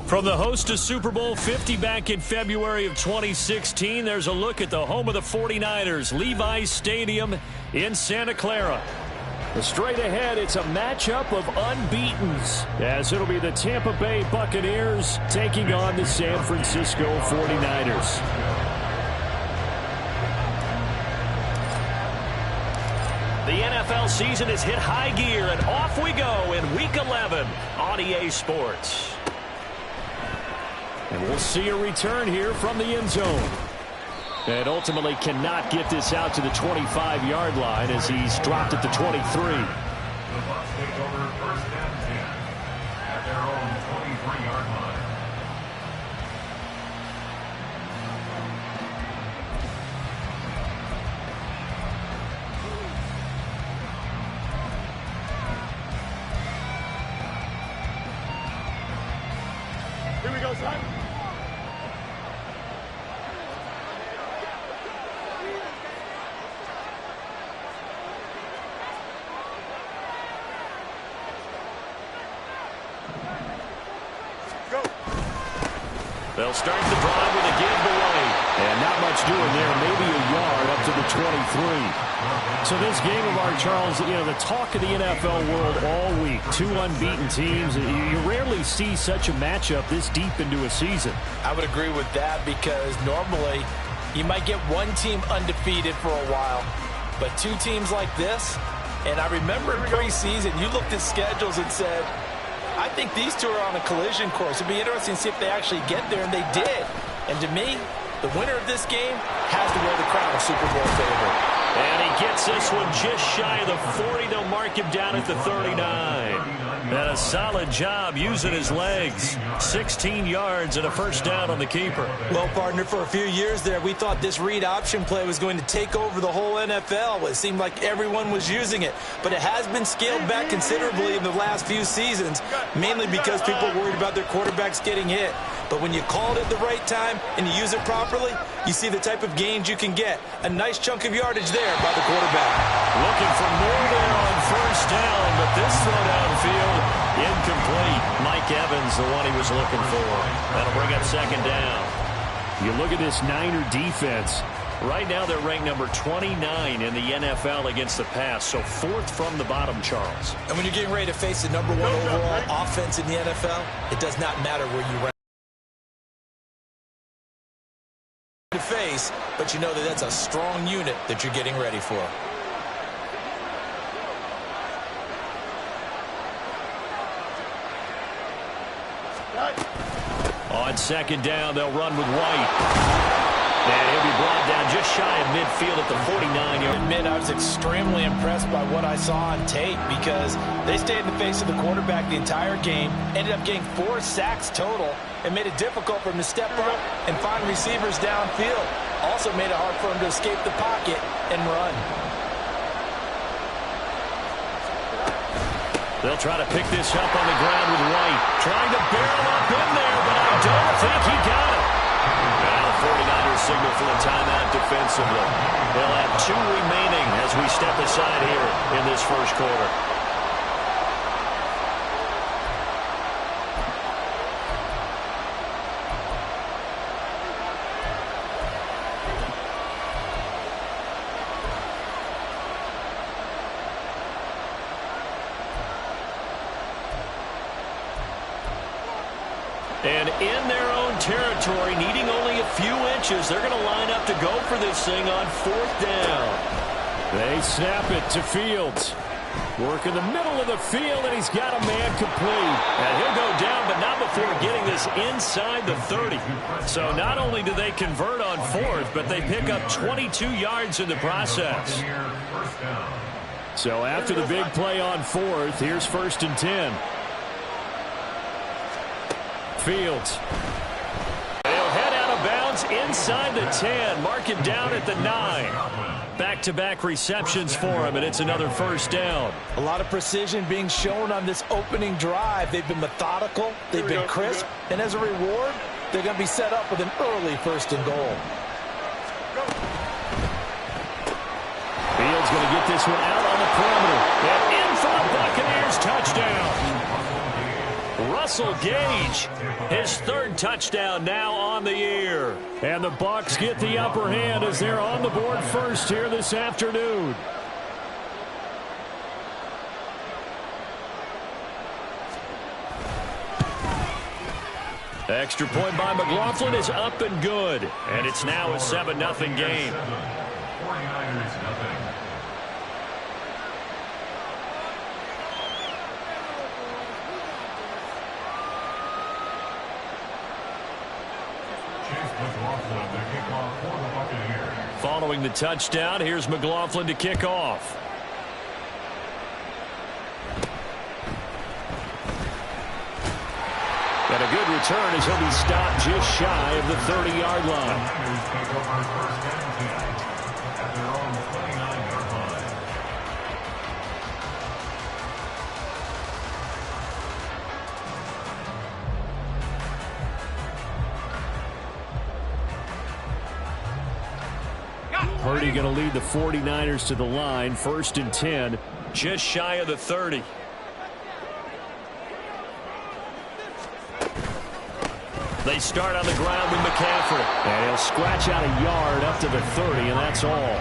From the host to Super Bowl 50 back in February of 2016, there's a look at the home of the 49ers, Levi's Stadium in Santa Clara. Straight ahead, it's a matchup of unbeatens, as it'll be the Tampa Bay Buccaneers taking on the San Francisco 49ers. The NFL season has hit high gear, and off we go in Week 11 on EA Sports. And we'll see a return here from the end zone. And ultimately cannot get this out to the 25-yard line as he's dropped at the 23. The Bucs take over first and 10 at their own 23-yard line. Here we go, son. They'll start the drive with a giveaway. And not much doing there. Maybe a yard up to the 23. So this game of art, Charles, you know, the talk of the NFL world all week. Two unbeaten teams. You rarely see such a matchup this deep into a season. I would agree with that because normally you might get one team undefeated for a while. But two teams like this, and I remember in preseason, you looked at schedules and said, I think these two are on a collision course. It'd be interesting to see if they actually get there, and they did. And to me, the winner of this game has to wear the crown of Super Bowl favorite. And he gets this one just shy of the 40. They'll mark him down at the 39. And a solid job using his legs. 16 yards and a first down on the keeper. Well, partner, for a few years there, we thought this read option play was going to take over the whole NFL. It seemed like everyone was using it. But it has been scaled back considerably in the last few seasons, mainly because people are worried about their quarterbacks getting hit. But when you call it at the right time and you use it properly, you see the type of gains you can get. A nice chunk of yardage there by the quarterback. Looking for more there on first down, but this throw downfield, incomplete. Mike Evans, the one he was looking for. That'll bring up second down. You look at this Niner defense. Right now they're ranked number 29 in the NFL against the pass, so fourth from the bottom, Charles. And when you're getting ready to face the number one overall offense in the NFL, it does not matter where you rank to face, but you know that that's a strong unit that you're getting ready for. On second down, they'll run with White. And he'll be brought down just shy of midfield at the 49-yard. Admit I was extremely impressed by what I saw on tape because they stayed in the face of the quarterback the entire game, ended up getting 4 sacks total, and made it difficult for him to step up and find receivers downfield. Also made it hard for him to escape the pocket and run. They'll try to pick this up on the ground with White. Trying to barrel up in there, but I don't think he got it. Now the 49ers signal for the timeout defensively. They'll have 2 remaining as we step aside here in this first quarter. And in their own territory, needing only a few inches, they're going to line up to go for this thing on 4th down. They snap it to Fields. Work in the middle of the field, and he's got a man complete. And he'll go down, but not before getting this inside the 30. So not only do they convert on 4th, but they pick up 22 yards in the process. So after the big play on 4th, here's 1st and 10. Fields. They'll head out of bounds inside the 10. Mark him down at the 9. Back-to-back receptions for him, and it's another 1st down. A lot of precision being shown on this opening drive. They've been methodical, they've been crisp, and as a reward, they're going to be set up with an early 1st and goal. Fields going to get this one out on the perimeter. And in for the Buccaneers touchdown. Russell Gage, his 3rd touchdown now on the year. And the Bucs get the upper hand as they're on the board first here this afternoon. Extra point by McLaughlin is up and good. And it's now a 7-0 game. 49ers nothing. Following the touchdown, here's McLaughlin to kick off. And a good return as he'll be stopped just shy of the 30-yard line. Purdy going to lead the 49ers to the line. 1st and 10, just shy of the 30. They start on the ground with McCaffrey. And he'll scratch out a yard up to the 30, and that's all.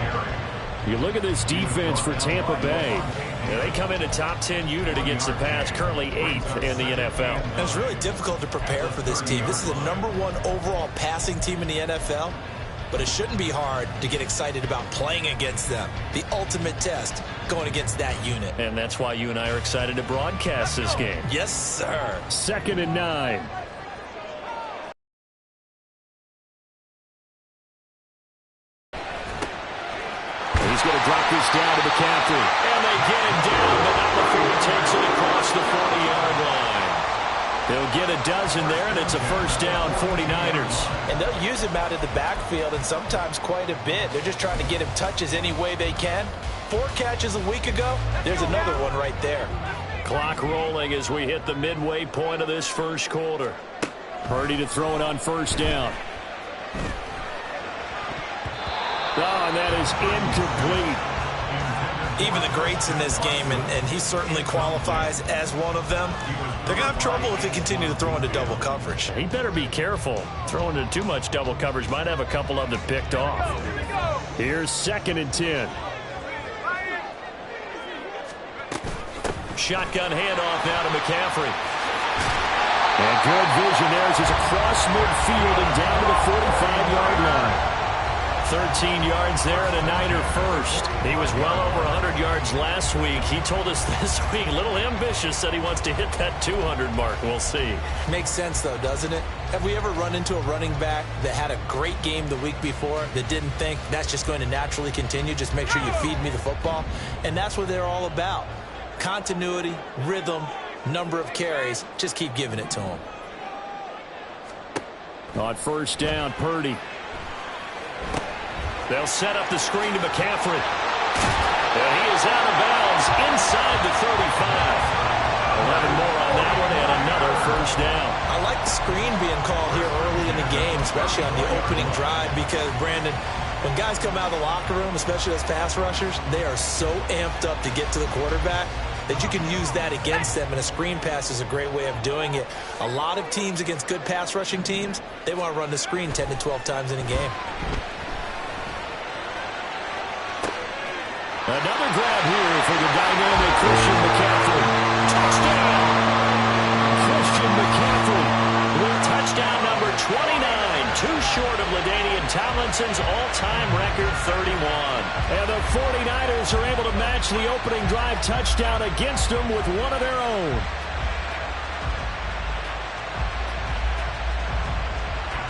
You look at this defense for Tampa Bay. Yeah, they come in a top 10 unit against the pass, currently 8th in the NFL. And it's really difficult to prepare for this team. This is the #1 overall passing team in the NFL. But it shouldn't be hard to get excited about playing against them. The ultimate test going against that unit. And that's why you and I are excited to broadcast this game. Yes, sir. 2nd and 9. He's going to drop this down to McCaffrey. And they get him down, but not before he takes it across the 40-yard line. They'll get a dozen there, and it's a 1st down, 49ers. And they'll use him out of the backfield, and sometimes quite a bit. They're just trying to get him touches any way they can. 4 catches a week ago. There's another one right there. Clock rolling as we hit the midway point of this first quarter. Purdy to throw it on 1st down. Oh, and that is incomplete. Even the greats in this game, and he certainly qualifies as one of them, they're going to have trouble if they continue to throw into double coverage. He better be careful. Throwing into too much double coverage might have a couple of them picked off. Here's 2nd and 10. Shotgun handoff now to McCaffrey. And good vision there as he's across midfield and down to the 45-yard line. 3rd 13 yards there and a Niner first. He was well over 100 yards last week. He told us this week, a little ambitious, said he wants to hit that 200 mark. We'll see. Makes sense, though, doesn't it? Have we ever run into a running back that had a great game the week before that didn't think that's just going to naturally continue? Just make sure you feed me the football. And that's what they're all about. Continuity, rhythm, number of carries. Just keep giving it to him. On first down, Purdy. They'll set up the screen to McCaffrey. And he is out of bounds inside the 35. 11 more on that one and another first down. I like the screen being called here early in the game, especially on the opening drive, because, Brandon, when guys come out of the locker room, especially as pass rushers, they are so amped up to get to the quarterback that you can use that against them, and a screen pass is a great way of doing it. A lot of teams against good pass rushing teams, they want to run the screen 10 to 12 times in a game. Another grab here for the dynamic Christian McCaffrey. Touchdown! Christian McCaffrey with touchdown number 29, too short of LaDainian Tomlinson's all-time record 31. And the 49ers are able to match the opening drive touchdown against them with one of their own.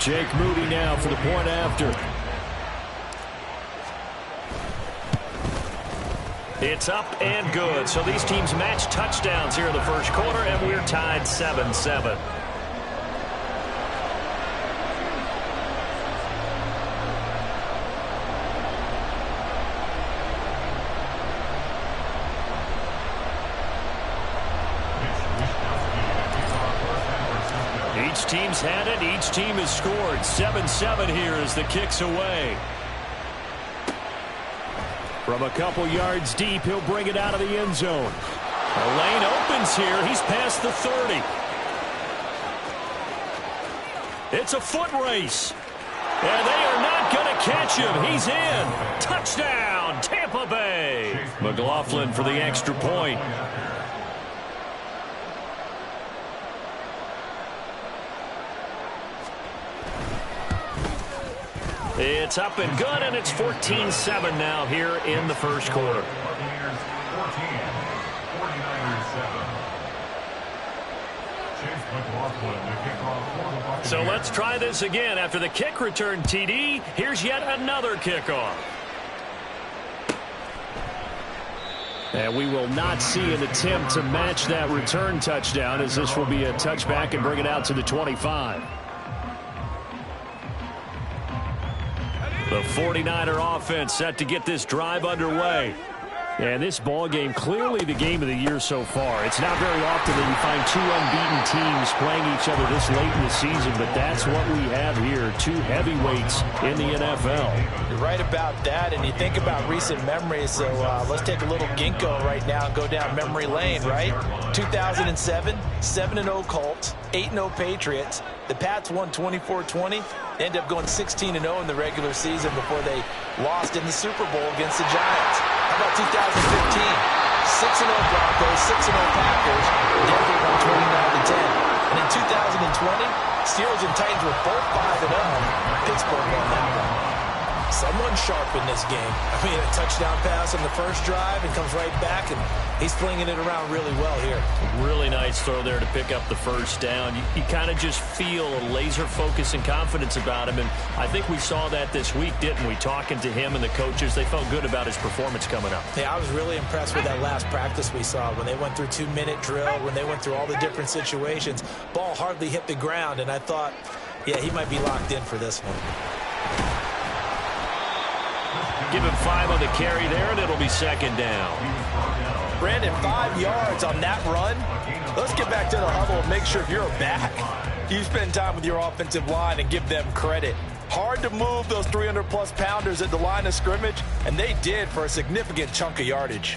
Jake Moody now for the point after. It's up and good. So these teams match touchdowns here in the first quarter, and we're tied 7-7. Each team's had it. Each team has scored. 7-7 here as the kick's away. From a couple yards deep, he'll bring it out of the end zone. A lane opens here. He's past the 30. It's a foot race. And they are not going to catch him. He's in. Touchdown, Tampa Bay. McLaughlin for the extra point. It's up and good, and it's 14-7 now here in the first quarter. Buccaneers 14, 49ers 7. Chase McLaughlin, the kickoff for the Buccaneers. So let's try this again. After the kick return TD, here's yet another kickoff. And we will not see an attempt to match that return touchdown, as this will be a touchback and bring it out to the 25. The 49er offense set to get this drive underway. And this ball game, clearly the game of the year so far. It's not very often that you find two unbeaten teams playing each other this late in the season, but that's what we have here, two heavyweights in the NFL. You're right about that, and you think about recent memories, so let's take a little ginkgo right now and go down memory lane, right? 2007, 7-0 Colts, 8-0 Patriots. The Pats won 24-20. They ended up going 16-0 in the regular season before they lost in the Super Bowl against the Giants. How about 2015? 6-0 Broncos, 6-0 Packers. Denver won 29-10. And in 2020, Steelers and Titans were both 5-0. Pittsburgh won that one. Someone sharp in this game. I mean, a touchdown pass on the first drive and comes right back, and he's flinging it around really well here. Really nice throw there to pick up the first down. You kind of just feel a laser focus and confidence about him, and I think we saw that this week, didn't we? Talking to him and the coaches, they felt good about his performance coming up. Yeah, I was really impressed with that last practice we saw when they went through 2-minute drill, when they went through all the different situations. Ball hardly hit the ground, and I thought, yeah, he might be locked in for this one. Give him 5 on the carry there, and it'll be second down. Brandon, 5 yards on that run. Let's get back to the huddle and make sure you're back. You spend time with your offensive line and give them credit. Hard to move those 300-plus pounders at the line of scrimmage, and they did for a significant chunk of yardage.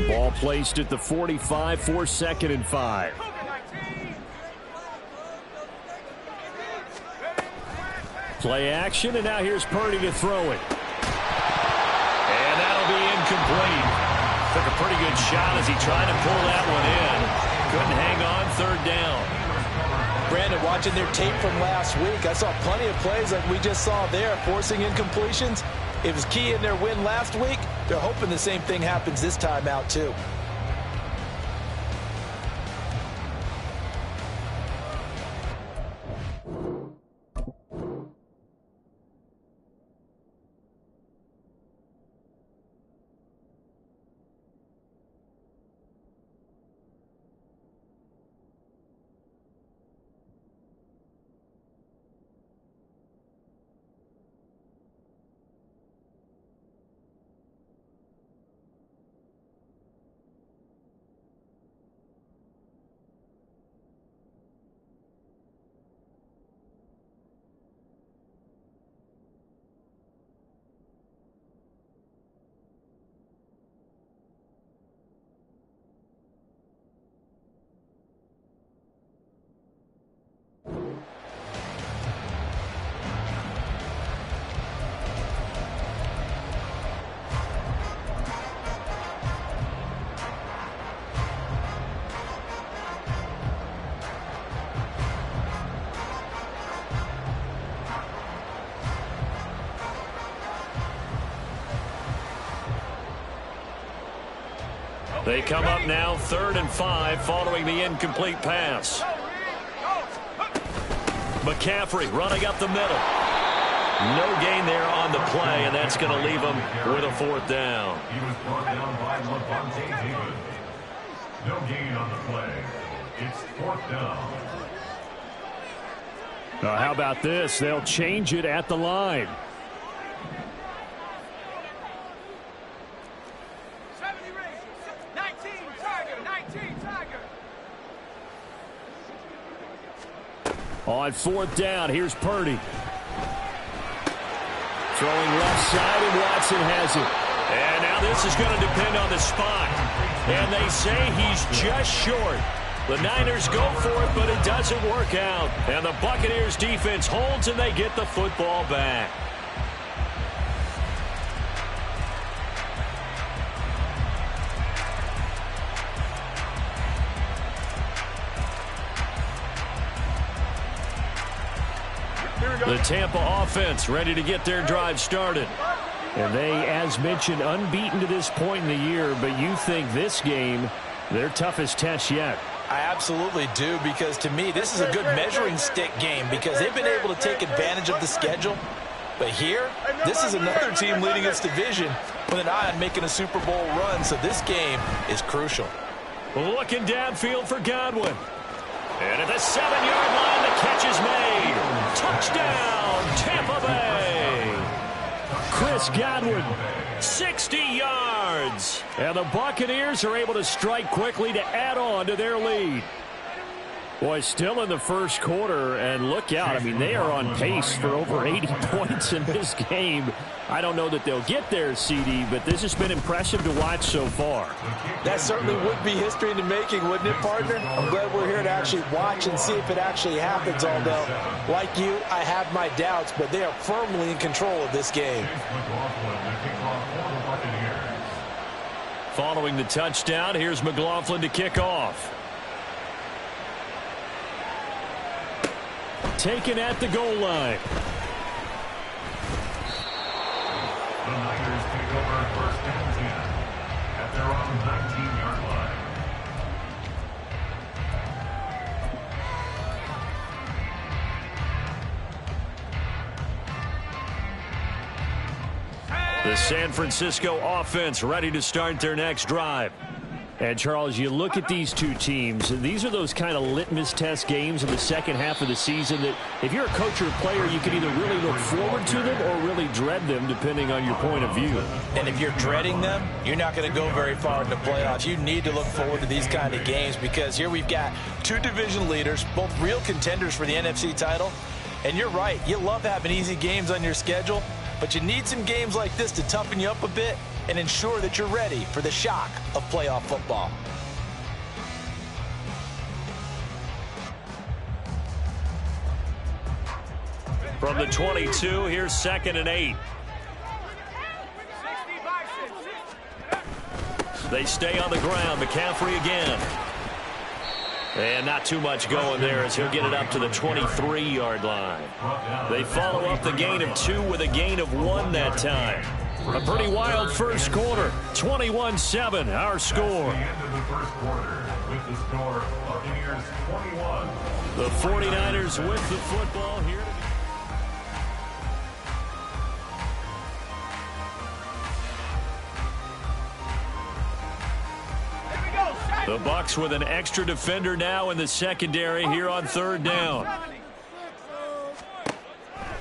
Ball placed at the 45 for 2nd and 5. Play action, and now here's Purdy to throw it. And that'll be incomplete. Took a pretty good shot as he tried to pull that one in. Couldn't hang on, 3rd down. And watching their tape from last week, I saw plenty of plays like we just saw there, forcing incompletions. It was key in their win last week. They're hoping the same thing happens this time out, too. They come up now 3rd and 5 following the incomplete pass. McCaffrey running up the middle. No gain there on the play, and that's going to leave him with a 4th down. He was brought down by Levante David. No gain on the play. It's 4th down. How about this? They'll change it at the line. On 4th down, here's Purdy. Throwing left side, and Watson has it. And now this is going to depend on the spot. And they say he's just short. The Niners go for it, but it doesn't work out. And the Buccaneers defense holds, and they get the football back. The Tampa offense ready to get their drive started. And they, as mentioned, unbeaten to this point in the year, but you think this game, their toughest test yet. I absolutely do, because to me, this is a good measuring stick game because they've been able to take advantage of the schedule. But here, this is another team leading its division with an eye on making a Super Bowl run, so this game is crucial. Looking downfield for Godwin. And at the 7-yard line, the catch is made. Touchdown, Tampa Bay. Chris Godwin, 60 yards. And the Buccaneers are able to strike quickly to add on to their lead. Boy, still in the first quarter, and look out. I mean, they are on pace for over 80 points in this game. I don't know that they'll get there, CD, but this has been impressive to watch so far. That certainly would be history in the making, wouldn't it, partner? I'm glad we're here to actually watch and see if it actually happens, although, like you, I have my doubts, but they are firmly in control of this game. Following the touchdown, here's McLaughlin to kick off. Taken at the goal line. The Niners take over 1st and 10 at their own 19-yard line. The San Francisco offense ready to start their next drive. And, Charles, you look at these two teams, and these are those kind of litmus test games in the second half of the season that if you're a coach or a player, you can either really look forward to them or really dread them, depending on your point of view. And if you're dreading them, you're not going to go very far in the playoffs. You need to look forward to these kind of games because here we've got two division leaders, both real contenders for the NFC title. And you're right, you love having easy games on your schedule, but you need some games like this to toughen you up a bit and ensure that you're ready for the shock of playoff football. From the 22, here's 2nd and 8. They stay on the ground. McCaffrey again. And not too much going there as he'll get it up to the 23-yard line. They follow up the gain of 2 with a gain of 1 that time. A pretty wild first quarter. 21-7, our score. The end of the first quarter with the score, Buccaneers 21. The 49ers with the football here. The Bucs with an extra defender now in the secondary here on 3rd down.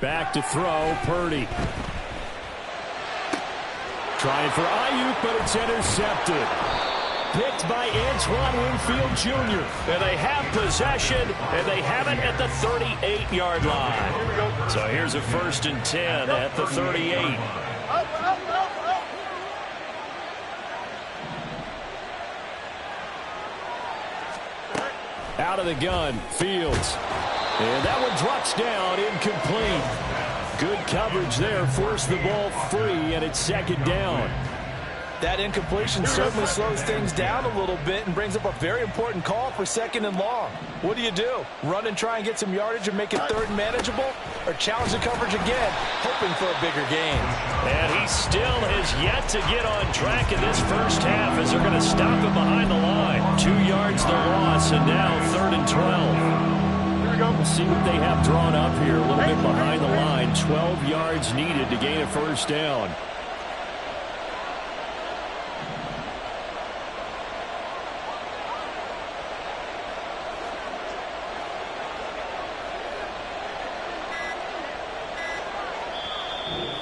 Back to throw, Purdy. Trying for Ayuk, but it's intercepted. Picked by Antoine Winfield Jr. And they have possession, and they have it at the 38-yard line. So here's a 1st and 10 at the 38. Out of the gun, Fields. And that one drops down, incomplete. Good coverage there, forced the ball free, and it's 2nd down. That incompletion certainly slows things down a little bit and brings up a very important call for 2nd and long. What do? Run and try and get some yardage and make it 3rd and manageable? Or challenge the coverage again, hoping for a bigger gain? And he still has yet to get on track in this first half as they're going to stop him behind the line. 2 yards the loss, and now 3rd and 12. Here we go. We'll see what they have drawn up here. A little bit behind the line. 12 yards needed to gain a 1st down.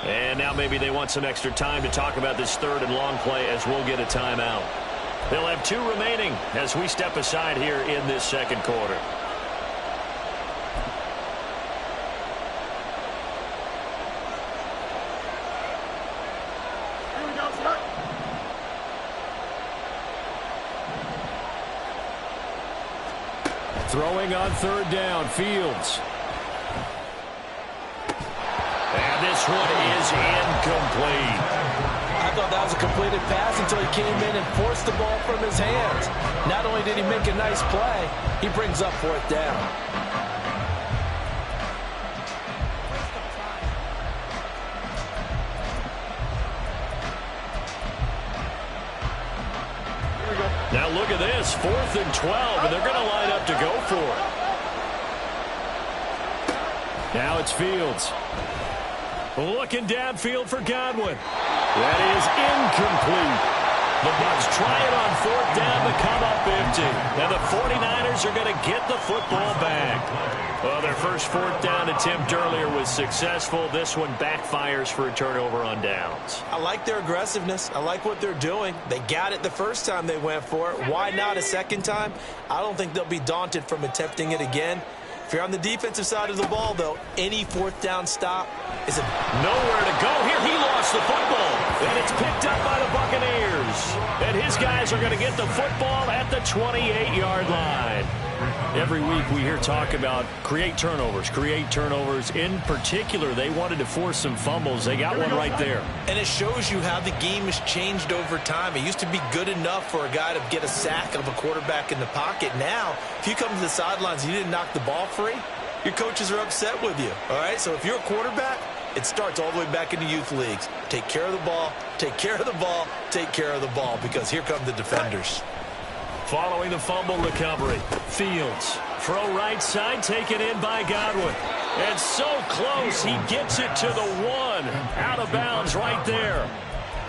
And now maybe they want some extra time to talk about this 3rd and long play as we'll get a timeout. They'll have 2 remaining as we step aside here in this 2nd quarter. Here we go, start. Throwing on 3rd down, Fields. And this one is incomplete. I thought that was a completed pass until he came in and forced the ball from his hands. Not only did he make a nice play, he brings up 4th down. Now look at this, 4th and 12, and they're going to line up to go for it. Now it's Fields. Looking downfield for Godwin. That is incomplete. The Bucs try it on 4th down to come up empty. And the 49ers are going to get the football back. Well, their first 4th down attempt earlier was successful. This one backfires for a turnover on downs. I like their aggressiveness. I like what they're doing. They got it the first time they went for it. Why not a 2nd time? I don't think they'll be daunted from attempting it again. If you're on the defensive side of the ball, though, any 4th down stop is nowhere to go. Here he lost the football, and it's picked up by the Buccaneers. And his guys are going to get the football at the 28-yard line. Every week we hear talk about create turnovers. In particular, they wanted to force some fumbles. They got one right there. And it shows you how the game has changed over time. It used to be good enough for a guy to get a sack of a quarterback in the pocket. Now, if you come to the sidelines and you didn't knock the ball free, your coaches are upset with you. All right, so if you're a quarterback, it starts all the way back in the youth leagues. Take care of the ball, take care of the ball, take care of the ball, because here come the defenders. Following the fumble recovery, Fields. Throw right side, taken in by Godwin. And so close, he gets it to the 1. Out of bounds right there.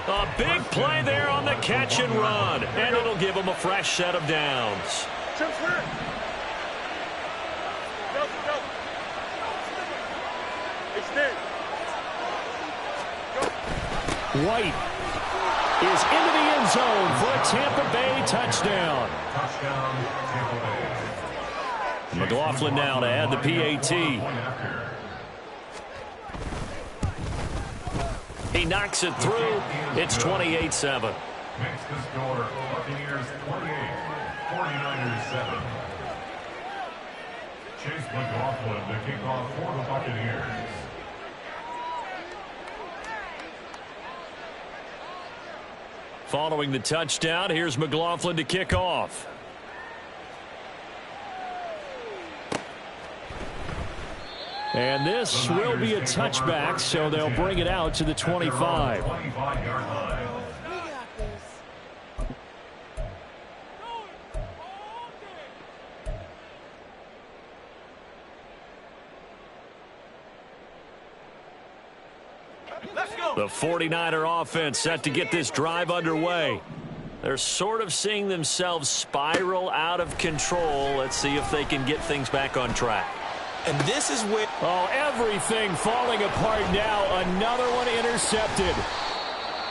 A big play there on the catch and run. And it'll give him a fresh set of downs. White is into the end zone for a Tampa Bay touchdown. Touchdown, Tampa Bay. McLaughlin now to add the PAT. He knocks it through. It's 28-7. Makes the score Buccaneers 28, 49ers 7. Chase McLaughlin to kick off for the Buccaneers. Following the touchdown, here's McLaughlin to kick off. And this will be a touchback, so they'll bring it out to the 25. The 49er offense set to get this drive underway. They're sort of seeing themselves spiral out of control. Let's see if they can get things back on track. And this is where... Oh, everything falling apart now. Another one intercepted.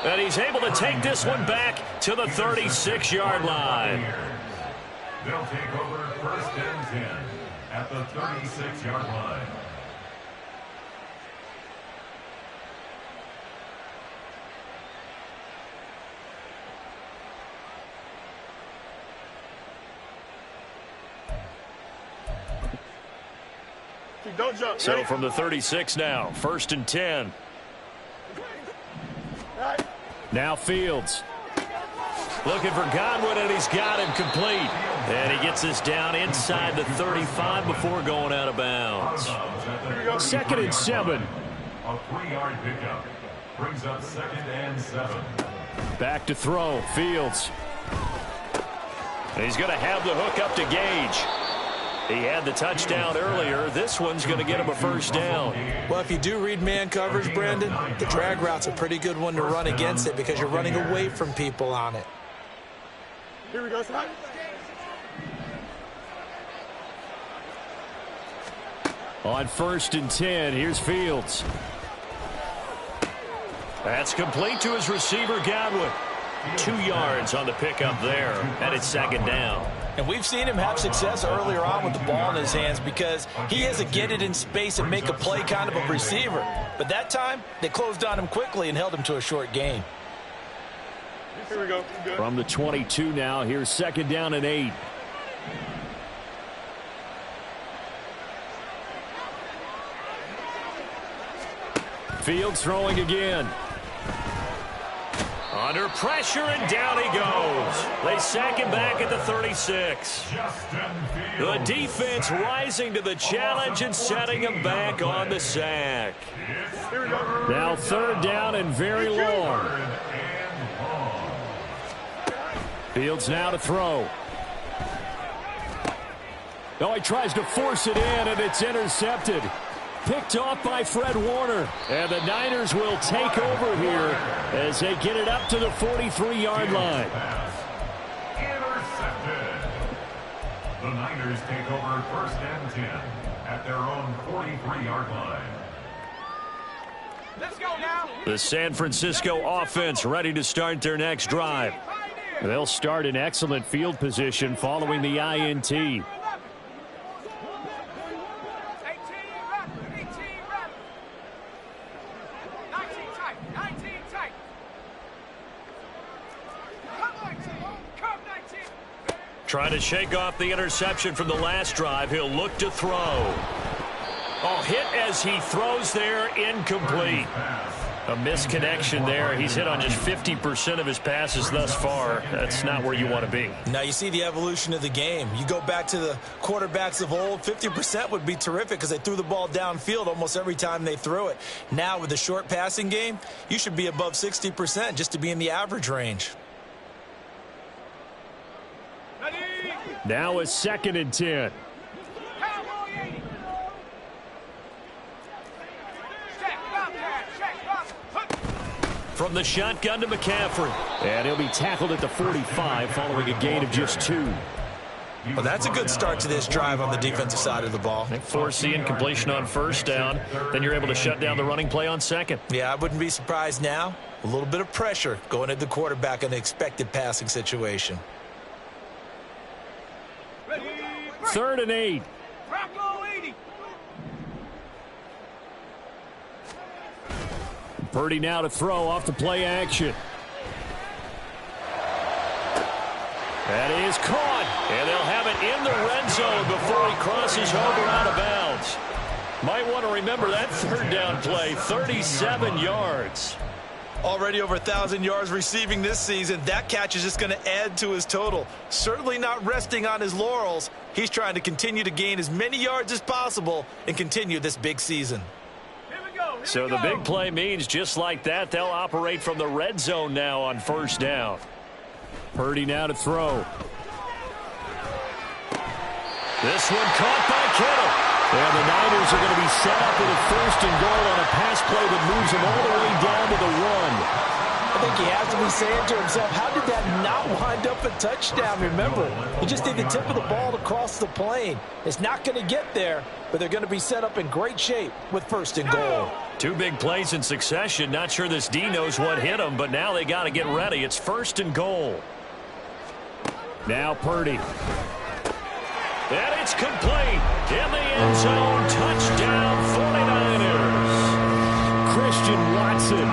And he's able to take this one back to the 36-yard line. They'll take over 1st and 10 at the 36-yard line. Don't jump. So from the 36 now, 1st and 10. Now Fields. Looking for Godwin, and he's got him complete. And he gets this down inside the 35 before going out of bounds. 2nd and 7. A 3-yard pickup brings up 2nd and 7. Back to throw, Fields. And he's going to have the hook up to Gage. He had the touchdown earlier. This one's going to get him a 1st down. Well, if you do read man coverage, Brandon, the drag route's a pretty good one to run against it because you're running away from people on it. Here we go, son. On 1st and 10, here's Fields. That's complete to his receiver, Godwin. 2 yards on the pickup there, and it's 2nd down. And we've seen him have success earlier on with the ball in his hands because he has to get it in space and make a play kind of a receiver. But that time, they closed on him quickly and held him to a short gain. Here we go. From the 22 now, here's 2nd down and 8. Fields throwing again. Under pressure, and down he goes. They sack him back at the 36. The defense rising to the challenge and setting him back on the sack. Now 3rd down and very long. Fields now to throw. Oh, he tries to force it in, and it's intercepted. Picked off by Fred Warner. And the Niners will take over here as they get it up to the 43-yard line. Intercepted. The Niners take over 1st and 10 at their own 43-yard line. Let's go now. The San Francisco offense ready to start their next drive. They'll start in excellent field position following the INT. Trying to shake off the interception from the last drive. He'll look to throw. Oh, hit as he throws there, incomplete. A misconnection there. He's hit on just 50% of his passes thus far. That's not where you want to be. Now you see the evolution of the game. You go back to the quarterbacks of old, 50% would be terrific because they threw the ball downfield almost every time they threw it. Now with the short passing game, you should be above 60% just to be in the average range. Now a 2nd and 10. From the shotgun to McCaffrey. And he'll be tackled at the 45 following a gain of just 2. Well, that's a good start to this drive on the defensive side of the ball. Force the incompletion on 1st down. Then you're able to shut down the running play on 2nd. Yeah, I wouldn't be surprised now. A little bit of pressure going at the quarterback in an expected passing situation. 3rd and 8. Purdy now to throw off the play action. And he is caught. And they'll have it in the red zone before he crosses over out of bounds. Might want to remember that 3rd down play, 37 yards. Already over 1,000 yards receiving this season. That catch is just going to add to his total. Certainly not resting on his laurels. He's trying to continue to gain as many yards as possible and continue this big season. So the big play means just like that, they'll operate from the red zone now on first down. Purdy now to throw. This one caught by Kittle. And the Niners are going to be set up with a first and goal on a pass play that moves them all the way down to the 1. I think he has to be saying to himself, how did that not wind up a touchdown? Remember, he just did the tip of the ball to cross the plane. It's not going to get there, but they're going to be set up in great shape with first and goal. 2 big plays in succession. Not sure this D knows what hit him, but now they got to get ready. It's first and goal. Now Purdy. And it's complete. In the end zone. Touchdown 49ers. Christian Watson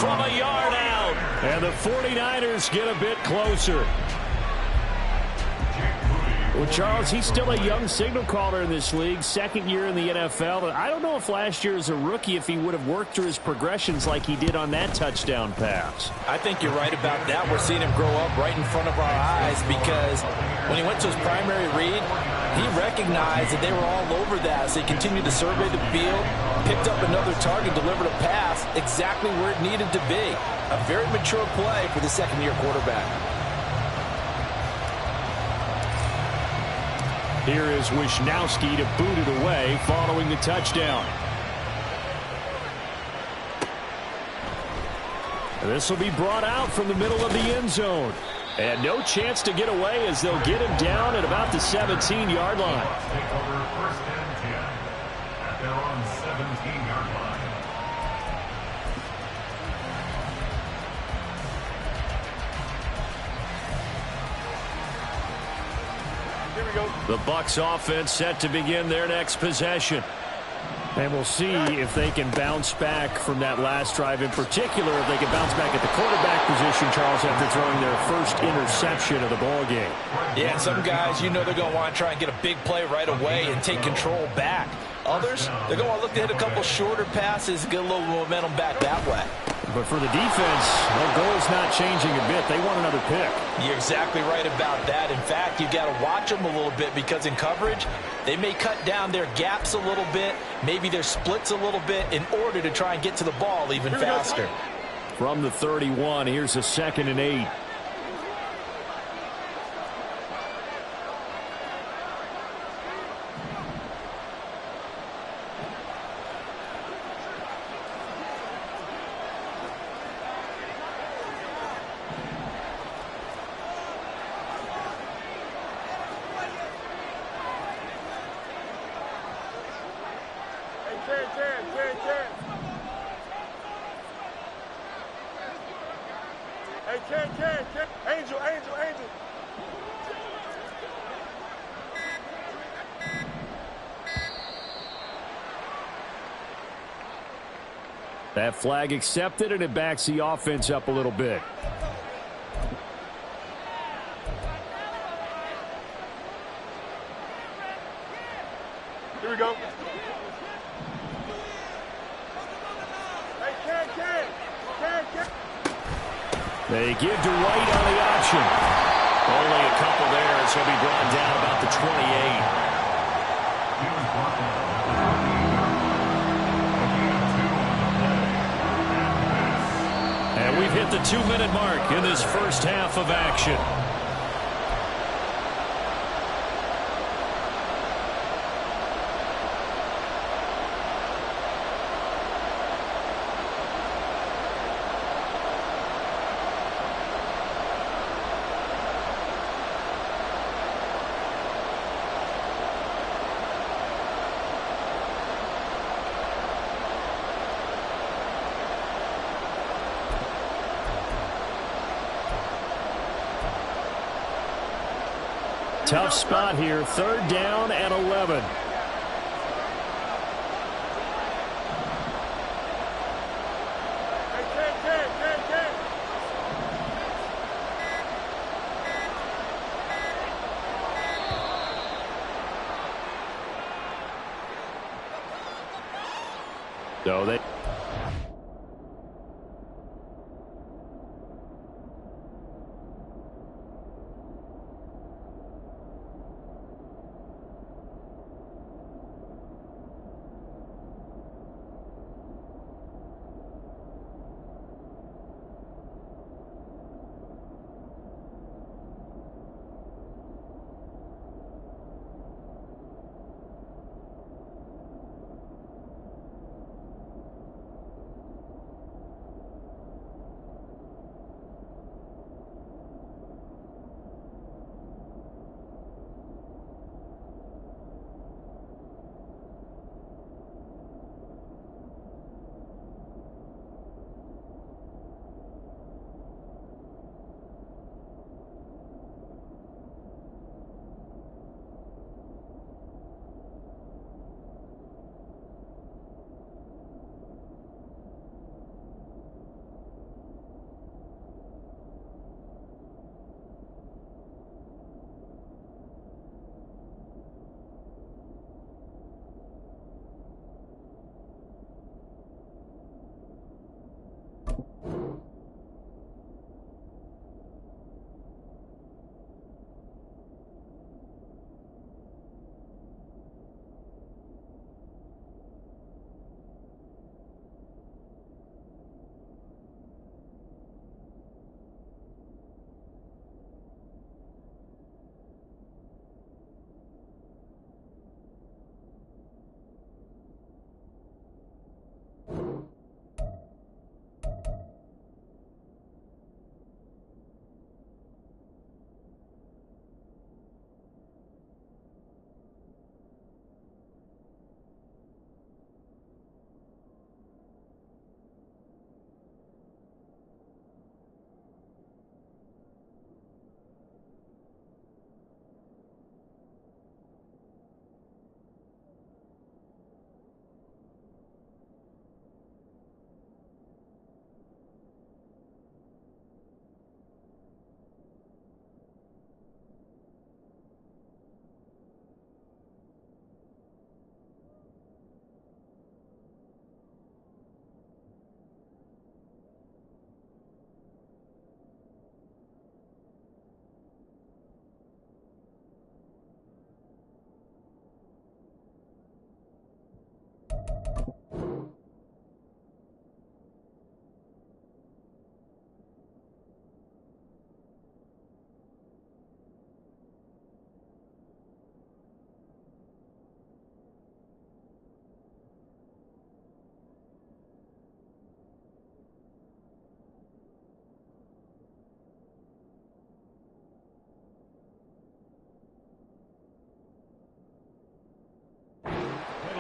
from a yard out. And the 49ers get a bit closer. Well, Charles, he's still a young signal caller in this league, second year in the NFL. I don't know if last year as a rookie if he would have worked through his progressions like he did on that touchdown pass. I think you're right about that. We're seeing him grow up right in front of our eyes because when he went to his primary read, he recognized that they were all over that. So he continued to survey the field, picked up another target, delivered a pass exactly where it needed to be. A very mature play for the second-year quarterback. Here is Wisnowski to boot it away following the touchdown. This will be brought out from the middle of the end zone. And no chance to get away as they'll get him down at about the 17-yard line. Take over first and 10 at their own 17-yard line. Here we go. The Bucs offense set to begin their next possession. And we'll see if they can bounce back from that last drive, in particular if they can bounce back at the quarterback position, Charles, after throwing their first interception of the ballgame. Yeah, and some guys, you know they're going to want to try and get a big play right away and take control back. Others, they're going to look to hit a couple shorter passes and get a little momentum back that way. But for the defense, their goal's not changing a bit. They want another pick. You're exactly right about that. In fact, you've got to watch them a little bit because in coverage, they may cut down their gaps a little bit, maybe their splits a little bit in order to try and get to the ball even faster. From the 31, here's a 2nd and 8. Hey, Ken. Angel. That flag accepted, and it backs the offense up a little bit. Here we go. Hey, Ken. They give to White on the option. Only a couple there as he'll be brought down about the 28. And we've hit the 2-minute mark in this first half of action. Tough spot here, 3rd down and 11. So they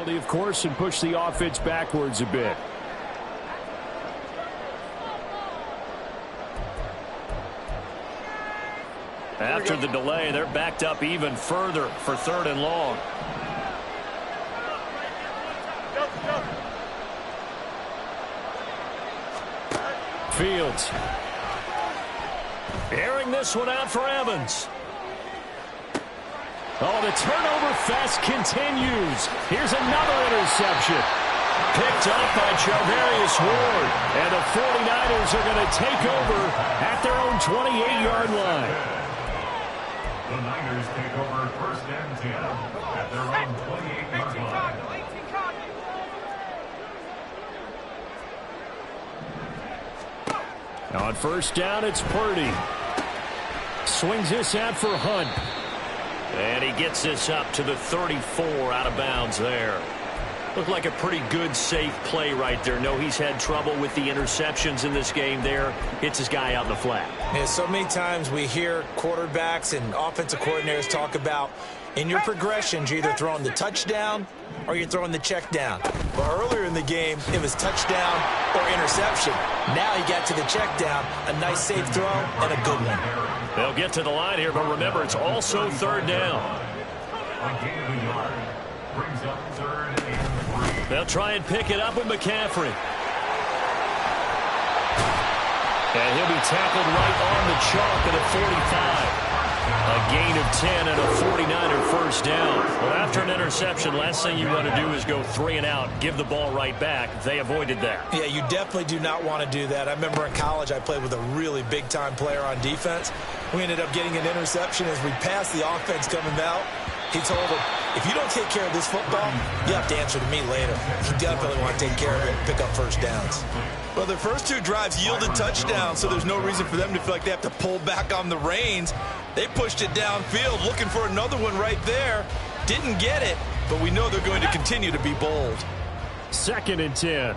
penalty, of course, and push the offense backwards a bit. After the delay, they're backed up even further for 3rd and long. Fields. Airing this one out for Evans. Oh, the turnover fest continues. Here's another interception. Picked up by Charvarius Ward. And the 49ers are going to take over at their own 28-yard line. The Niners take over 1st and 10 at their own 28-yard line. On 1st down, it's Purdy. Swings this out for Hunt. And he gets this up to the 34 out of bounds there. Looked like a pretty good, safe play right there. No, he's had trouble with the interceptions in this game there. Hits his guy out in the flat. Yeah, so many times we hear quarterbacks and offensive coordinators talk about in your progressions, you're either throwing the touchdown or you're throwing the check down. But earlier in the game, it was touchdown or interception. Now he got to the check down, a nice safe throw, and a good one. They'll get to the line here, but remember, it's also 3rd down. A gain of a yard brings up 3rd and 3. They'll try and pick it up with McCaffrey. And he'll be tackled right on the chalk at a 45. A gain of 10 and a 49er 1st down. Well, after an interception, last thing you want to do is go 3 and out, give the ball right back. They avoided that. Yeah, you definitely do not want to do that. I remember in college I played with a really big-time player on defense. We ended up getting an interception as we passed the offense coming out. He told him, if you don't take care of this football, you have to answer to me later. You definitely want to take care of it and pick up 1st downs. Well, their first 2 drives yielded touchdowns, so there's no reason for them to feel like they have to pull back on the reins. They pushed it downfield, looking for another one right there. Didn't get it, but we know they're going to continue to be bold. 2nd and 10.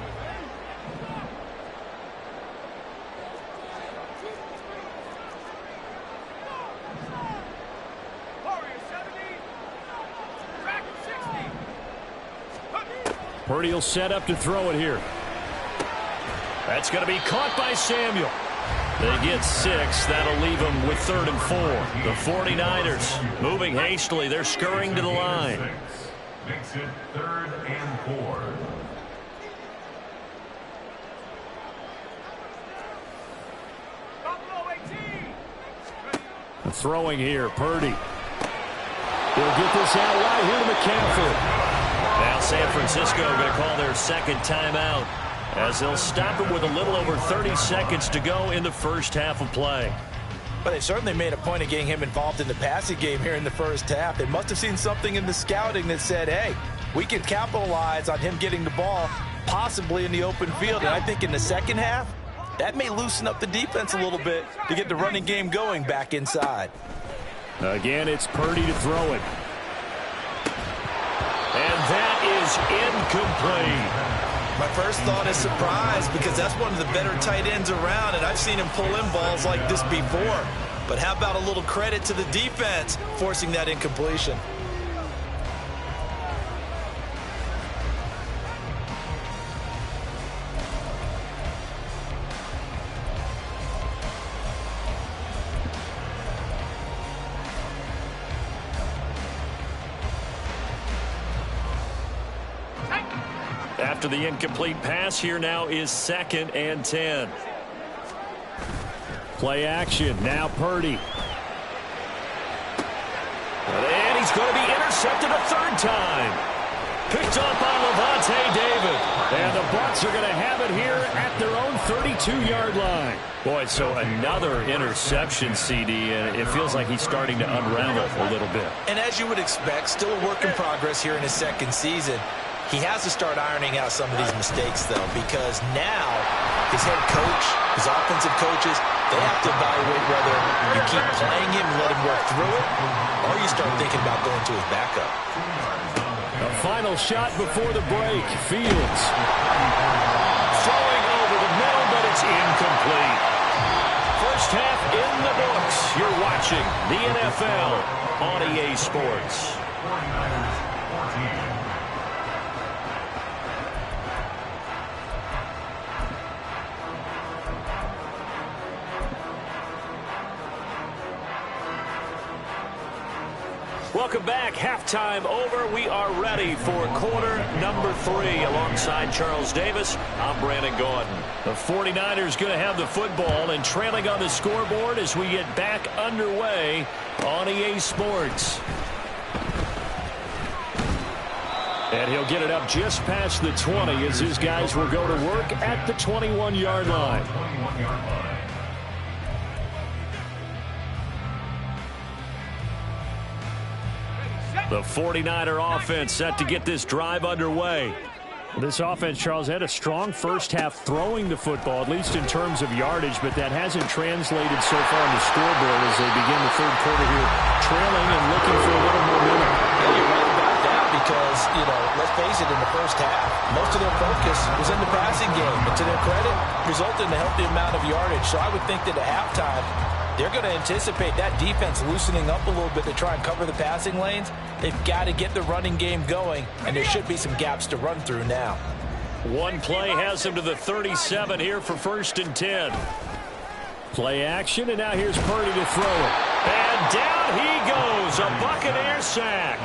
Purdy will set up to throw it here. That's going to be caught by Samuel. They get 6. That'll leave them with 3rd and 4. The 49ers moving hastily. They're scurrying to the line. Makes it 3rd and 4. Throwing here, Purdy. He'll get this out wide here to McCaffrey. Now San Francisco going to call their 2nd timeout as they'll stop it with a little over 30 seconds to go in the 1st half of play. But they certainly made a point of getting him involved in the passing game here in the 1st half. They must have seen something in the scouting that said, hey, we can capitalize on him getting the ball possibly in the open field. And I think in the 2nd half, that may loosen up the defense a little bit to get the running game going back inside. Again, it's Purdy to throw it. And that is incomplete. My first thought is surprise because that's one of the better tight ends around, and I've seen him pull in balls like this before. But how about a little credit to the defense forcing that incompletion? After the incomplete pass, here now is 2nd and 10. Play action. Now Purdy. And he's going to be intercepted a 3rd time. Picked up by Levante David. And the Bucs are going to have it here at their own 32-yard line. Boy, so another interception, CD, and it feels like he's starting to unravel a little bit. And as you would expect, still a work in progress here in his 2nd season. He has to start ironing out some of these mistakes, though, because now his head coach, his offensive coaches, they have to evaluate whether you keep playing him and let him work through it, or you start thinking about going to his backup. A final shot before the break. Fields. Throwing over the middle, but it's incomplete. 1st half in the books. You're watching the NFL on EA Sports. 49ers 14. Welcome back. Halftime over. We are ready for quarter number 3. Alongside Charles Davis, I'm Brandon Gordon. The 49ers going to have the football and trailing on the scoreboard as we get back underway on EA Sports. And he'll get it up just past the 20 as his guys will go to work at the 21-yard line. The 49er offense set to get this drive underway. This offense, Charles, had a strong first half throwing the football, at least in terms of yardage, but that hasn't translated so far on the scoreboard as they begin the third quarter here, trailing and looking for a little momentum. Yeah, you're right about that because, let's face it, in the first half, most of their focus was in the passing game. And to their credit, resulted in a healthy amount of yardage. So I would think that at halftime, they're going to anticipate that defense loosening up a little bit to try and cover the passing lanes. They've got to get the running game going, and there should be some gaps to run through now. One play has him to the 37 here for 1st and 10. Play action, and now here's Purdy to throw it. And down he goes, a Buccaneer sack.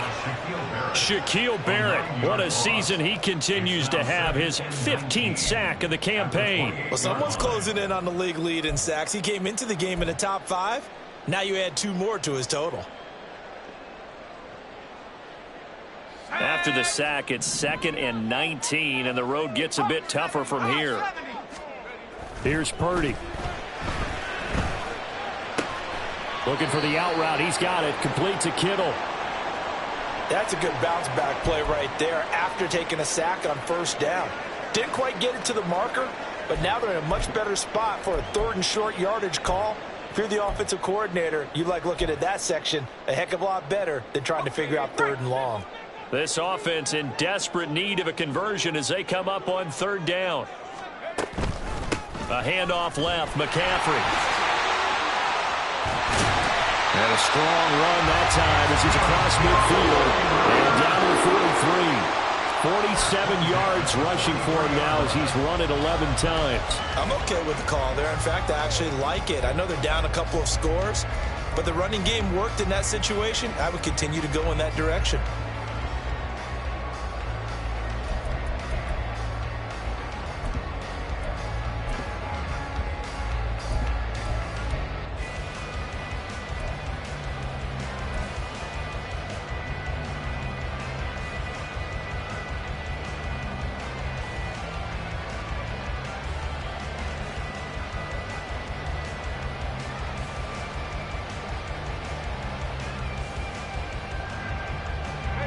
Shaquille Barrett, what a season he continues to have, his 15th sack of the campaign. Well, someone's closing in on the league lead in sacks. He came into the game in the top 5. Now you add 2 more to his total. After the sack, it's 2nd and 19, and the road gets a bit tougher from here. Here's Purdy. Looking for the out route. He's got it. Complete to Kittle. That's a good bounce back play right there after taking a sack on 1st down. Didn't quite get it to the marker, but now they're in a much better spot for a 3rd and short yardage call. If you're the offensive coordinator, you like looking at that section a heck of a lot better than trying to figure out 3rd and long. This offense in desperate need of a conversion as they come up on 3rd down. A handoff left, McCaffrey. And a strong run that time as he's across midfield and down to the 43. 47 yards rushing for him now as he's run it 11 times. I'm okay with the call there. In fact, I actually like it. I know they're down a couple of scores, but the running game worked in that situation. I would continue to go in that direction.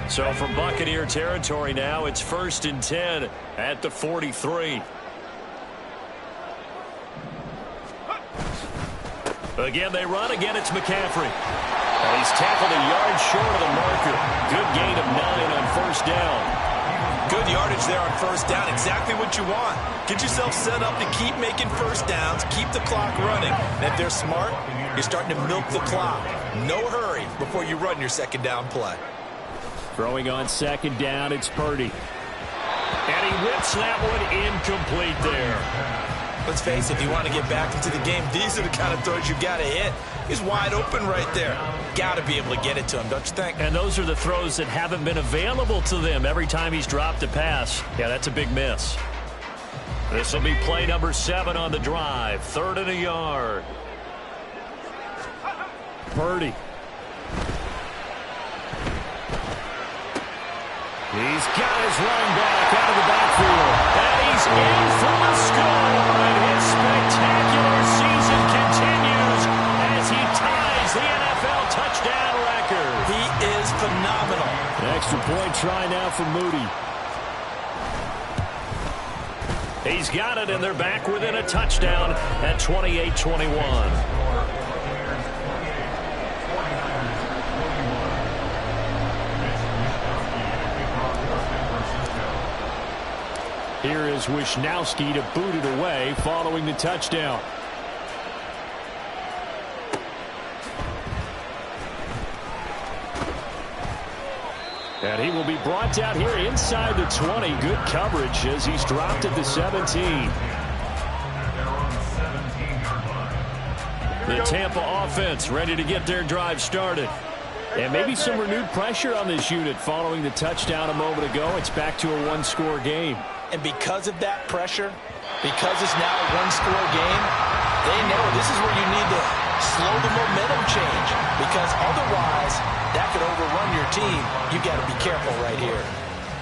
So from Buccaneer territory now, it's 1st and 10 at the 43. Again, they run. Again, it's McCaffrey. And he's tackled a yard short of the marker. Good gain of 9 on 1st down. Good yardage there on 1st down. Exactly what you want. Get yourself set up to keep making 1st downs, keep the clock running. And if they're smart, you're starting to milk the clock. No hurry before you run your 2nd down play. Throwing on 2nd down, it's Purdy. And he whips that one incomplete there. Let's face it, if you want to get back into the game, these are the kind of throws you got to hit. He's wide open right there. Got to be able to get it to him, don't you think? And those are the throws that haven't been available to them every time he's dropped a pass. Yeah, that's a big miss. This will be play number 7 on the drive. 3rd and a yard. Purdy. He's got his running back out of the backfield. And he's in for the score. And his spectacular season continues as he ties the NFL touchdown record. He is phenomenal. An extra point try now for Moody. He's got it, and they're back within a touchdown at 28-21. Here is Wisnowski to boot it away following the touchdown. And he will be brought down here inside the 20. Good coverage as he's dropped at the 17. The Tampa offense ready to get their drive started. And maybe some renewed pressure on this unit following the touchdown a moment ago. It's back to a one-score game. And because of that pressure, because it's now a one-score game, they know this is where you need to slow the momentum change, because otherwise that could overrun your team. You got to be careful right here.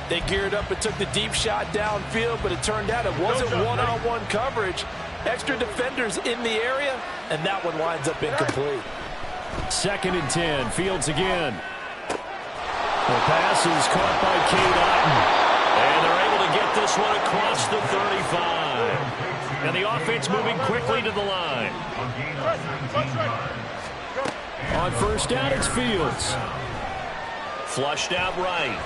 They geared up and took the deep shot downfield, but it turned out it wasn't one-on-one coverage. Extra defenders in the area, and that one winds up incomplete. 2nd and 10. Fields again. The pass is caught by Cade Otton. And they're able to get this one across the 35. And the offense moving quickly to the line. On 1st down, it's Fields. Flushed out right.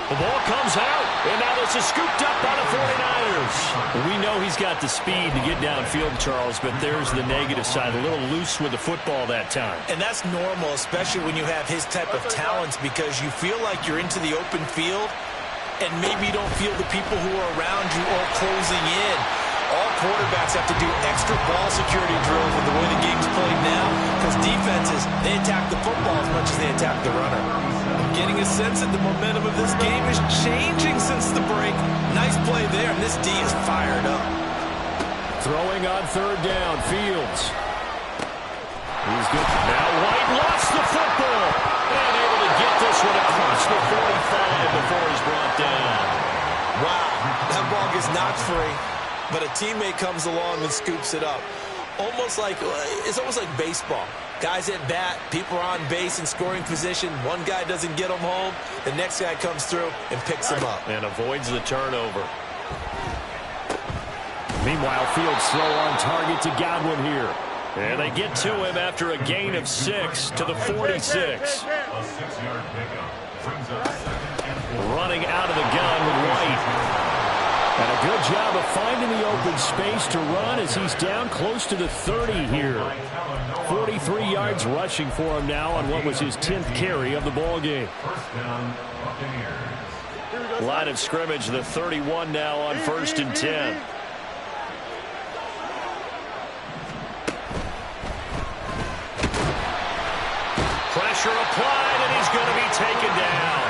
The ball comes out, and now this is scooped up by the 49ers. We know he's got the speed to get downfield, Charles, but there's the negative side. A little loose with the football that time. And that's normal, especially when you have his type of talents, because you feel like you're into the open field, and maybe you don't feel the people who are around you all closing in. All quarterbacks have to do extra ball security drills with the way the game's played now, because defenses, they attack the football as much as they attack the runner. I'm getting a sense that the momentum of this game is changing since the break. Nice play there, and this D is fired up. Throwing on 3rd down, Fields. He's good. Now White lost the football, and able to get this one across the 45 before he's brought down. Wow, that ball gets knocked free, but a teammate comes along and scoops it up. It's almost like baseball. Guys at bat, people are on base in scoring position. One guy doesn't get them home. The next guy comes through and picks him up. And avoids the turnover. Meanwhile, Fields throw on target to Godwin here. And they get to him after a gain of 6 to the 46. A 6-yard pickup brings up 2nd and 4. Running out of the gun with White. And a good job of finding the open space to run as he's down close to the 30 here. 43 yards rushing for him now on what was his 10th carry of the ball game. 1st down, Buccaneers. Line of scrimmage, the 31 now on 1st and 10. Pressure applied, and he's going to be taken down.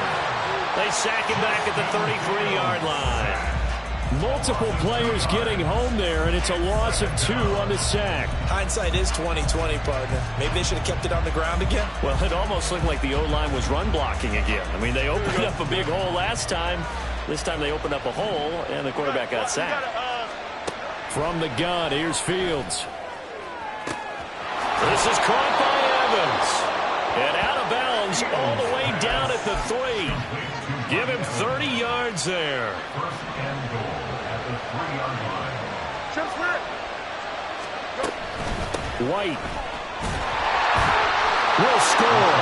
They sack him back at the 33-yard line. Multiple players getting home there, and it's a loss of 2 on the sack. Hindsight is 20/20, partner. Maybe they should have kept it on the ground again. Well, it almost looked like the O-line was run blocking again. I mean, they opened up a big hole last time. This time they opened up a hole, and the quarterback got sacked. From the gun, here's Fields. This is caught by Evans. And out of bounds all the way down at the 3. Give him 30 yards there. 1st and goal at the 3-yard line. White will score.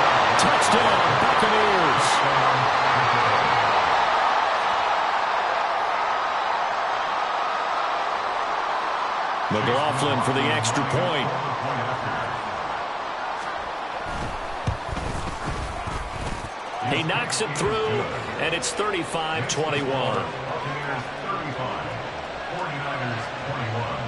Touchdown, Buccaneers. McLaughlin for the extra point. He knocks it through, and it's 35-21. Buccaneers 35, 49ers 21.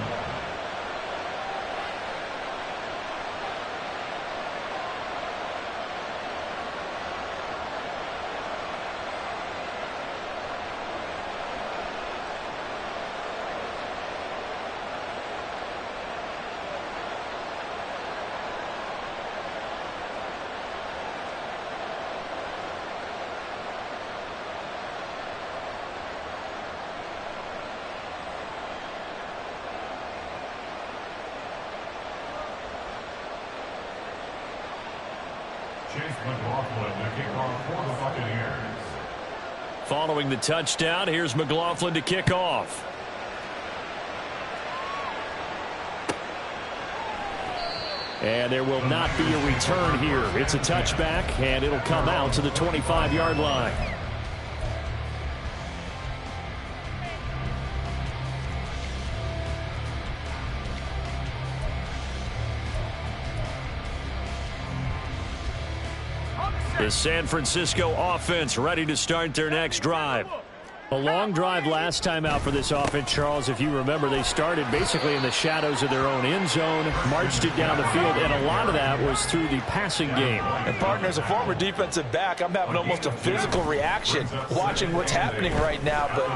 McLaughlin, the kickoff for the Buccaneers. Following the touchdown, here's McLaughlin to kick off. And there will not be a return here. It's a touchback, and it'll come out to the 25-yard line. The San Francisco offense ready to start their next drive. A long drive last time out for this offense, Charles. If you remember, they started basically in the shadows of their own end zone, marched it down the field, and a lot of that was through the passing game. And, partner, as a former defensive back, I'm having almost a physical reaction watching what's happening right now. But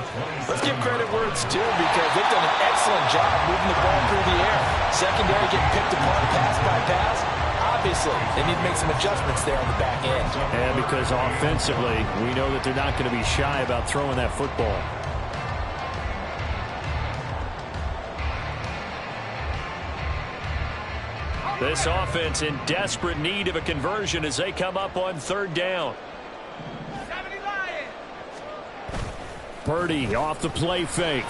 let's give credit where it's due, because they've done an excellent job moving the ball through the air. Secondary getting picked apart pass by pass. Obviously, they need to make some adjustments there on the back end. And because offensively, we know that they're not going to be shy about throwing that football. This offense in desperate need of a conversion as they come up on third down. Purdy off the play fake.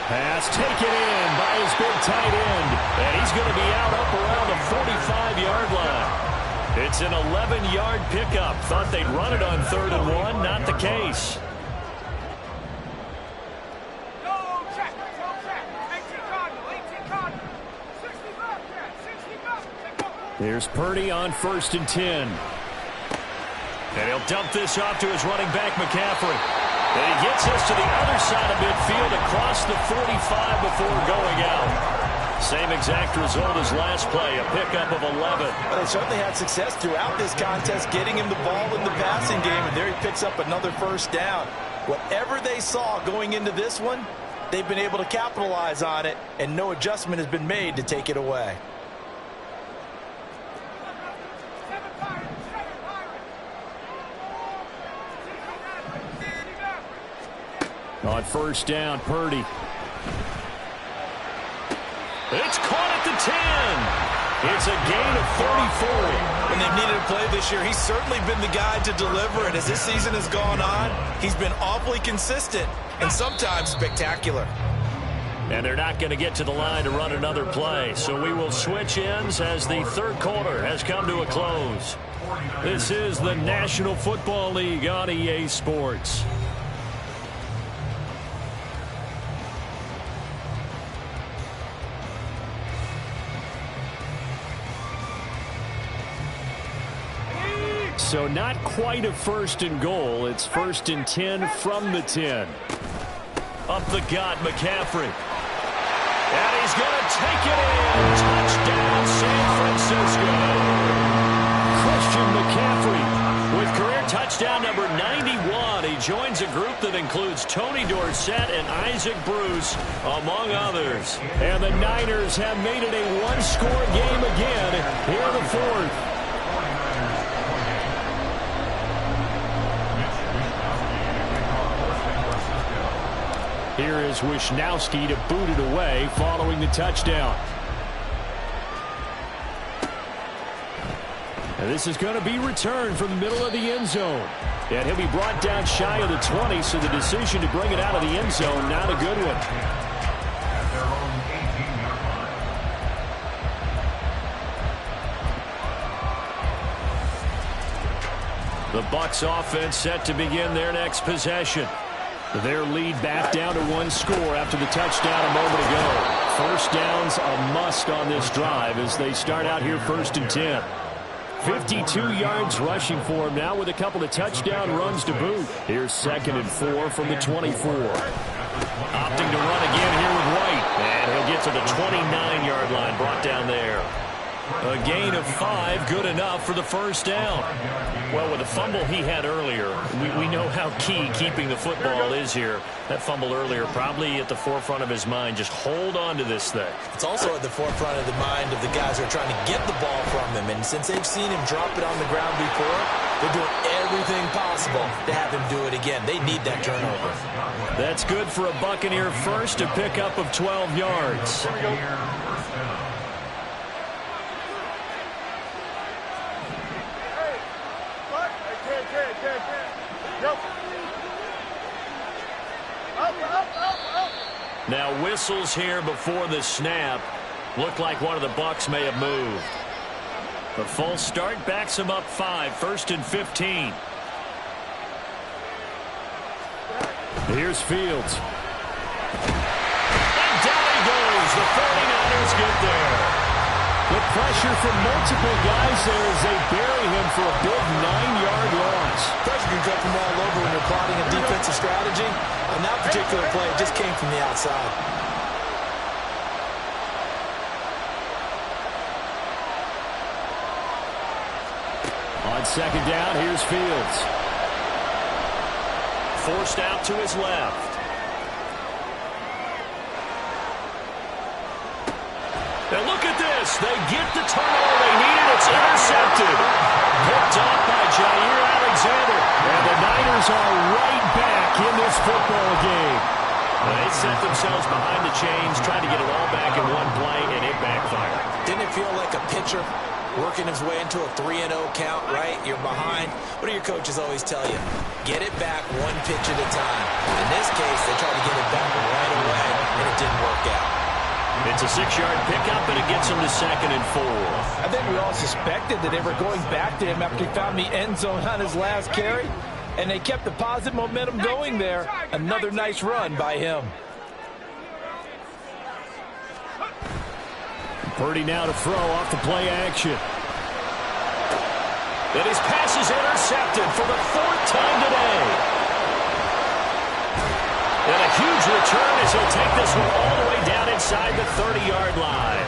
Pass taken in by his big tight end. And he's going to be out up around the 45-yard line. It's an 11-yard pickup. Thought they'd run it on 3rd and 1. Not the case. Here's Purdy on 1st and 10. And he'll dump this off to his running back, McCaffrey. And he gets us to the other side of midfield across the 45 before going out. Same exact result as last play, a pickup of 11. Well, they certainly had success throughout this contest, getting him the ball in the passing game, and there he picks up another 1st down. Whatever they saw going into this one, they've been able to capitalize on it, and no adjustment has been made to take it away. On 1st down, Purdy. It's caught at the 10. It's a gain of 34. When they've needed a play this year, he's certainly been the guy to deliver. And as this season has gone on, he's been awfully consistent and sometimes spectacular. And they're not going to get to the line to run another play. So we will switch ends as the 3rd quarter has come to a close. This is the National Football League on EA Sports. So not quite a 1st and goal. It's 1st and 10 from the 10. Up the gut, McCaffrey. And he's going to take it in. Touchdown, San Francisco. Christian McCaffrey with career touchdown number 91. He joins a group that includes Tony Dorsett and Isaac Bruce, among others. And the Niners have made it a one-score game again here in the 4th. Here is Wisnowski to boot it away following the touchdown. And this is going to be returned from the middle of the end zone. And he'll be brought down shy of the 20, so the decision to bring it out of the end zone, not a good one. The Bucs offense set to begin their next possession. Their lead back down to 1 score after the touchdown a moment ago. 1st down's a must on this drive as they start out here 1st and 10. 52 yards rushing for him now with a couple of touchdown runs to boot. Here's 2nd and 4 from the 24. Opting to run again here with White. And he'll get to the 29-yard line, brought down there. A gain of 5, good enough for the 1st down. Well, with the fumble he had earlier, we know how key keeping the football is here. That fumble earlier probably at the forefront of his mind. Just hold on to this thing. It's also at the forefront of the mind of the guys who are trying to get the ball from him. And since they've seen him drop it on the ground before, they're doing everything possible to have him do it again. They need that turnover. That's good for a Buccaneer first, a pickup of 12 yards. Here we go. Now whistles here before the snap. Looked like one of the Bucs may have moved. The false start backs him up 5, 1st and 15. Here's Fields. And down he goes. The 49ers get there. The pressure from multiple guys there as they bury him for a big 9-yard loss. Pressure can come from all from the outside. On second down, here's Fields. Forced out to his left. And look at this. They get the turnover they needed. It's intercepted. Picked off by Jair Alexander. And the Niners are right back in this football game. They set themselves behind the chains, trying to get it all back in one play, and it backfired. Didn't it feel like a pitcher working his way into a 3-0 count, right? You're behind. What do your coaches always tell you? Get it back one pitch at a time. In this case, they tried to get it back right away, and it didn't work out. It's a 6-yard pickup, and it gets him to 2nd and 4. I think we all suspected that they were going back to him after he found the end zone on his last carry, and they kept the positive momentum going there. Another nice run by him. Purdy now to throw off the play action. And his pass is intercepted for the 4th time today. And a huge return as he'll take this one all the way down inside the 30-yard line.